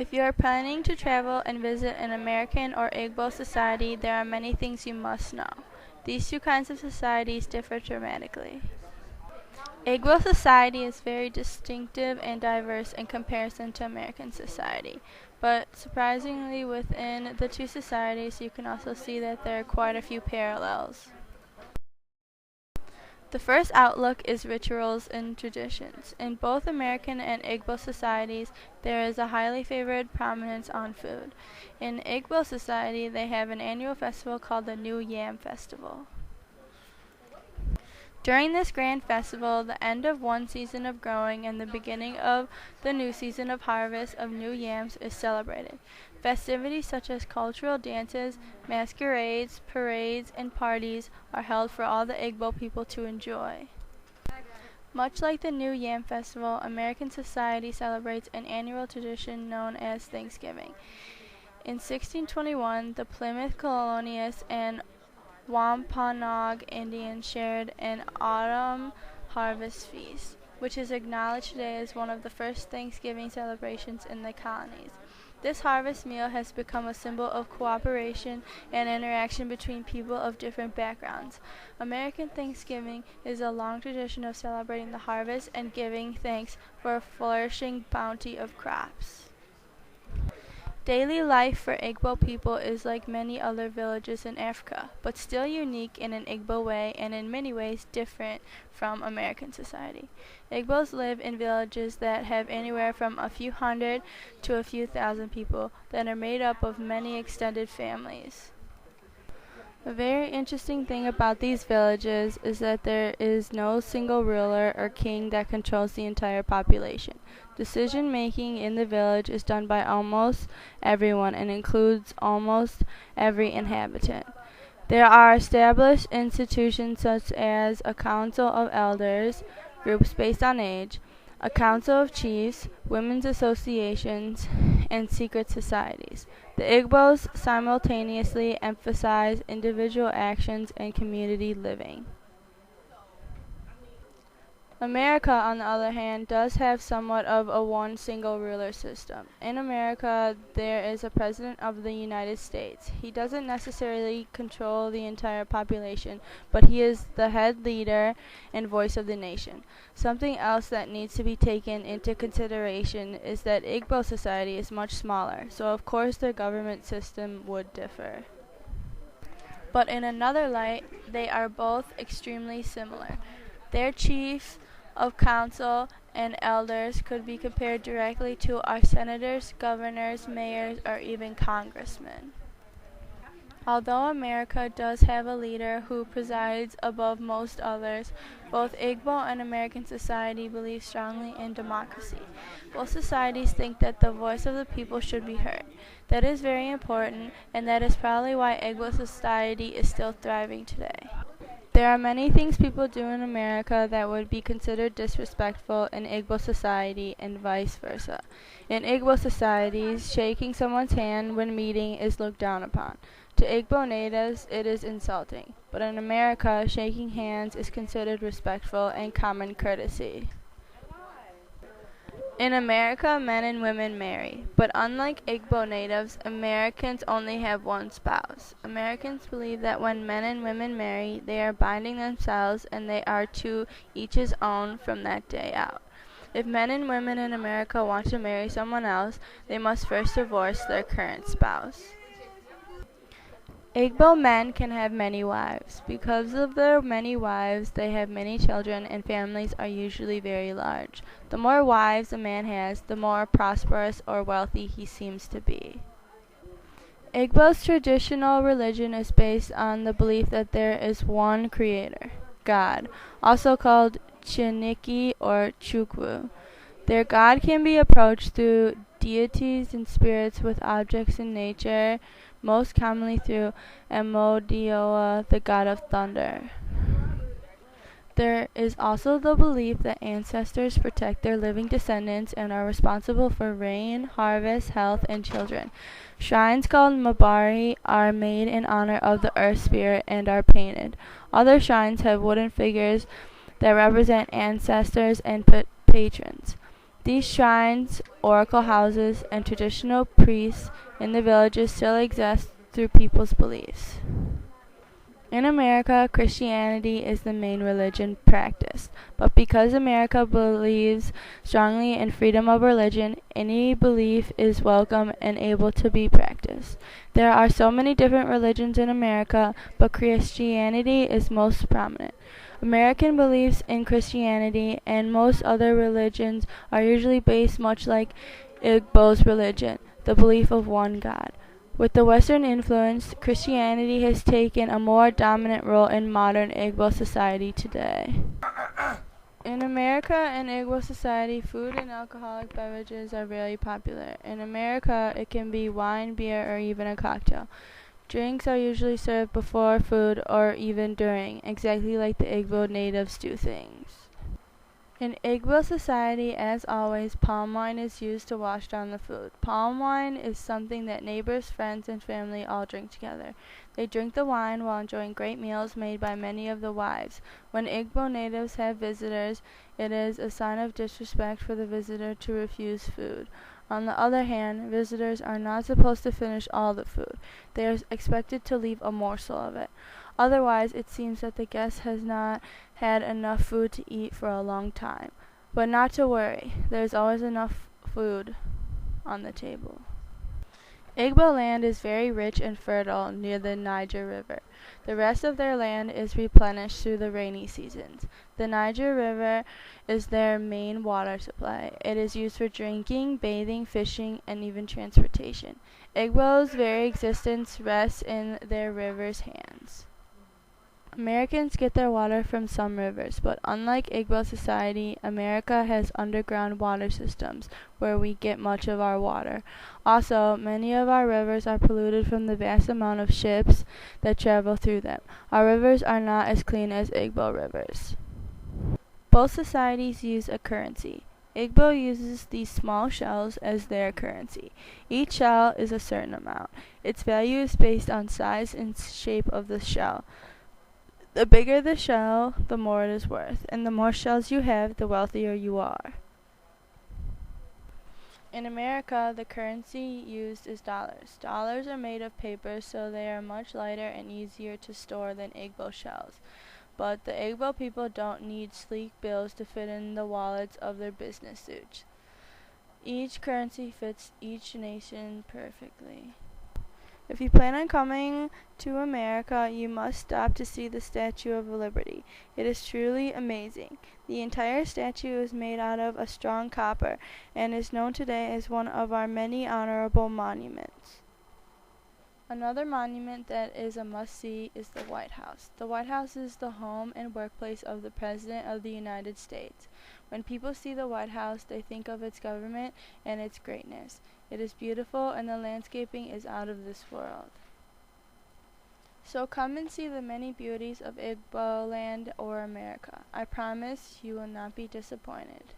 If you are planning to travel and visit an American or Igbo society, there are many things you must know. These two kinds of societies differ dramatically. Igbo society is very distinctive and diverse in comparison to American society, but surprisingly within the two societies you can also see that there are quite a few parallels. The first outlook is rituals and traditions. In both American and Igbo societies, there is a highly favored prominence on food. In Igbo society, they have an annual festival called the New Yam Festival. During this grand festival, the end of one season of growing and the beginning of the new season of harvest of new yams is celebrated. Festivities such as cultural dances, masquerades, parades, and parties are held for all the Igbo people to enjoy. Much like the New Yam Festival, American society celebrates an annual tradition known as Thanksgiving. In 1621, the Plymouth colonists and Wampanoag Indians shared an autumn harvest feast, which is acknowledged today as one of the first Thanksgiving celebrations in the colonies. This harvest meal has become a symbol of cooperation and interaction between people of different backgrounds. American Thanksgiving is a long tradition of celebrating the harvest and giving thanks for a flourishing bounty of crops. Daily life for Igbo people is like many other villages in Africa, but still unique in an Igbo way and in many ways different from American society. Igbos live in villages that have anywhere from a few hundred to a few thousand people that are made up of many extended families. A very interesting thing about these villages is that there is no single ruler or king that controls the entire population. Decision making in the village is done by almost everyone and includes almost every inhabitant. There are established institutions such as a council of elders, groups based on age, a council of chiefs, women's associations, and secret societies. The Igbos simultaneously emphasize individual actions and community living. America, on the other hand, does have somewhat of a one single ruler system. In America, there is a President of the United States. He doesn't necessarily control the entire population, but he is the head leader and voice of the nation. Something else that needs to be taken into consideration is that Igbo society is much smaller, so of course their government system would differ. But in another light, they are both extremely similar. Their chiefs of council and elders could be compared directly to our senators, governors, mayors, or even congressmen. Although America does have a leader who presides above most others, both Igbo and American society believe strongly in democracy. Both societies think that the voice of the people should be heard. That is very important, and that is probably why Igbo society is still thriving today. There are many things people do in America that would be considered disrespectful in Igbo society and vice versa. In Igbo societies, shaking someone's hand when meeting is looked down upon. To Igbo natives, it is insulting. But in America, shaking hands is considered respectful and common courtesy. In America, men and women marry, but unlike Igbo natives, Americans only have one spouse. Americans believe that when men and women marry, they are binding themselves and they are to each his own from that day out. If men and women in America want to marry someone else, they must first divorce their current spouse. Igbo men can have many wives. Because of their many wives, they have many children and families are usually very large. The more wives a man has, the more prosperous or wealthy he seems to be. Igbo's traditional religion is based on the belief that there is one creator, God, also called Chineke or Chukwu. Their God can be approached through deities and spirits with objects in nature, most commonly through Amodioa, the god of thunder. There is also the belief that ancestors protect their living descendants and are responsible for rain, harvest, health, and children. Shrines called mabari are made in honor of the earth spirit and are painted. Other shrines have wooden figures that represent ancestors and patrons. These shrines, oracle houses, and traditional priests in the villages still exist through people's beliefs. In America, Christianity is the main religion practiced, but because America believes strongly in freedom of religion, any belief is welcome and able to be practiced. There are so many different religions in America, but Christianity is most prominent. American beliefs in Christianity and most other religions are usually based much like Igbo's religion, the belief of one God. With the Western influence, Christianity has taken a more dominant role in modern Igbo society today. In America and Igbo society, food and alcoholic beverages are very popular. In America, it can be wine, beer, or even a cocktail. Drinks are usually served before food or even during, exactly like the Igbo natives do things. In Igbo society, as always, palm wine is used to wash down the food. Palm wine is something that neighbors, friends, and family all drink together. They drink the wine while enjoying great meals made by many of the wives. When Igbo natives have visitors, it is a sign of disrespect for the visitor to refuse food. On the other hand, visitors are not supposed to finish all the food. They are expected to leave a morsel of it. Otherwise, it seems that the guest has not had enough food to eat for a long time. But not to worry, there's always enough food on the table. Igbo land is very rich and fertile near the Niger River. The rest of their land is replenished through the rainy seasons. The Niger River is their main water supply. It is used for drinking, bathing, fishing, and even transportation. Igbo's very existence rests in their river's hands. Americans get their water from some rivers, but unlike Igbo society, America has underground water systems where we get much of our water. Also, many of our rivers are polluted from the vast amount of ships that travel through them. Our rivers are not as clean as Igbo rivers. Both societies use a currency. Igbo uses these small shells as their currency. Each shell is a certain amount. Its value is based on size and shape of the shell. The bigger the shell, the more it is worth, and the more shells you have, the wealthier you are. In America, the currency used is dollars. Dollars are made of paper, so they are much lighter and easier to store than Igbo shells. But the Igbo people don't need sleek bills to fit in the wallets of their business suits. Each currency fits each nation perfectly. If you plan on coming to America, you must stop to see the Statue of Liberty. It is truly amazing. The entire statue is made out of a strong copper and is known today as one of our many honorable monuments. Another monument that is a must-see is the White House. The White House is the home and workplace of the President of the United States. When people see the White House, they think of its government and its greatness. It is beautiful and the landscaping is out of this world. So come and see the many beauties of Igbo land or America. I promise you will not be disappointed.